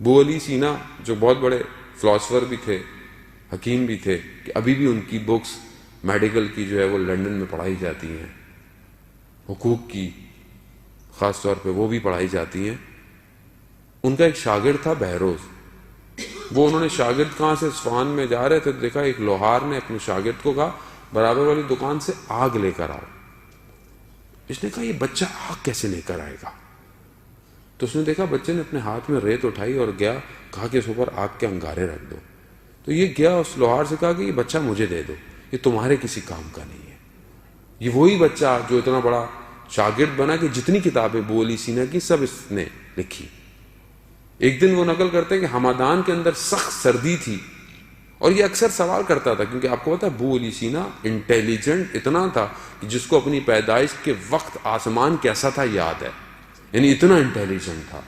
ابو علی سینا جو بہت بڑے فلاسفر بھی تھے، حکیم بھی تھے، کہ ابھی بھی ان کی بکس میڈیکل کی جو ہے وہ لندن میں پڑھائی جاتی ہیں، حقوق کی خاص طور پہ وہ بھی پڑھائی جاتی ہیں. ان کا ایک شاگرد تھا بہروز. وہ انہوں نے شاگرد کہاں سے اصفہان میں جا رہے تھے تو دیکھا ایک لوہار نے اپنے شاگرد کو کہا برابر والی دکان سے آگ لے کر آؤ. اس نے کہا یہ بچہ آگ کیسے لے کر آئے گا؟ تو اس نے دیکھا بچے نے اپنے ہاتھ میں ریت اٹھائی اور گیا، کہا کہ اس اوپر آگ کے انگارے رکھ دو. تو یہ گیا اس لوہار سے کہا کہ یہ بچہ مجھے دے دو، یہ تمہارے کسی کام کا نہیں ہے. یہ وہی بچہ جو اتنا بڑا شاگرد بنا کہ جتنی کتابیں ابو علی سینا کی سب اس نے لکھی. ایک دن وہ نقل کرتے ہیں کہ ہمدان کے اندر سخت سردی تھی اور یہ اکثر سوال کرتا تھا، کیونکہ آپ کو پتا ہے ابو علی سینا انٹیلیجنٹ اتنا تھا کہ جس کو اپنی پیدائش کے وقت آسمان کیسا تھا یاد ہے، یعنی اتنا انٹیلیجنٹ تھا،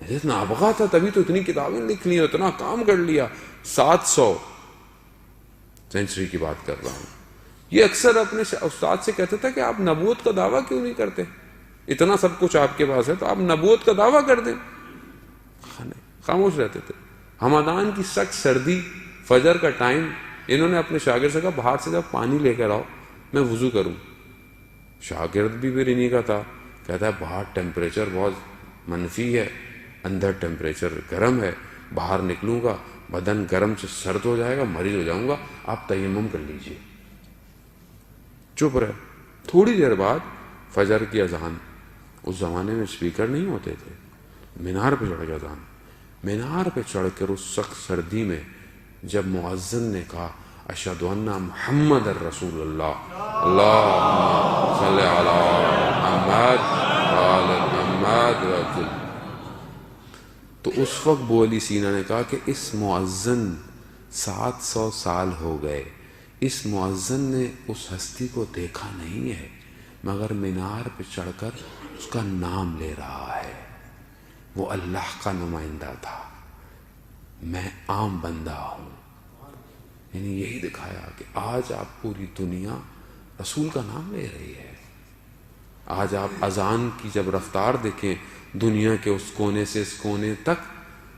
اتنا نابغہ تھا، تبھی تو اتنی کتابیں لکھ لی، اتنا کام کر لیا. 700 سینچری کی بات کر رہا ہوں. یہ اکثر اپنے استاد سے کہتا تھا کہ آپ نبوت کا دعویٰ کیوں نہیں کرتے؟ اتنا سب کچھ آپ کے پاس ہے تو آپ نبوت کا دعویٰ کر دیں. خاموش رہتے تھے. ہمدان کی سخت سردی، فجر کا ٹائم، انہوں نے اپنے شاگرد سے کہا باہر سے جب پانی لے کر آؤ میں وضو کروں. شاگرد بھی پھر انہی کا تھا، کہتا ہے باہر ٹیمپریچر بہت منفی ہے، اندر ٹیمپریچر گرم ہے، باہر نکلوں گا بدن گرم سے سرد ہو جائے گا، مریض ہو جاؤں گا، آپ تیمم کر لیجئے. چپ رہے. تھوڑی دیر بعد فجر کی اذان. اس زمانے میں اسپیکر نہیں ہوتے تھے، مینار پہ چڑھ گیا اذان. مینار پہ چڑھ کر اس سخت سردی میں جب مؤذن نے کہا اشہد ان محمد الرسول اللہ، اللہم صلی علی محمد وآل محمد وسلم، تو اس وقت ابو علی سینا نے کہا کہ اس مؤذن 700 سال ہو گئے، اس مؤذن نے اس ہستی کو دیکھا نہیں ہے مگر مینار پہ چڑھ کر اس کا نام لے رہا ہے. وہ اللہ کا نمائندہ تھا، میں عام بندہ ہوں. یعنی یہی دکھایا کہ آج آپ پوری دنیا رسول کا نام لے رہی ہے. آج آپ اذان کی جب رفتار دیکھیں دنیا کے اس کونے سے اس کونے تک،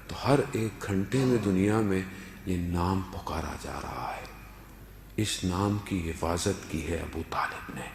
تو ہر ایک گھنٹے میں دنیا میں یہ نام پکارا جا رہا ہے. اس نام کی حفاظت کی ہے ابو طالب نے.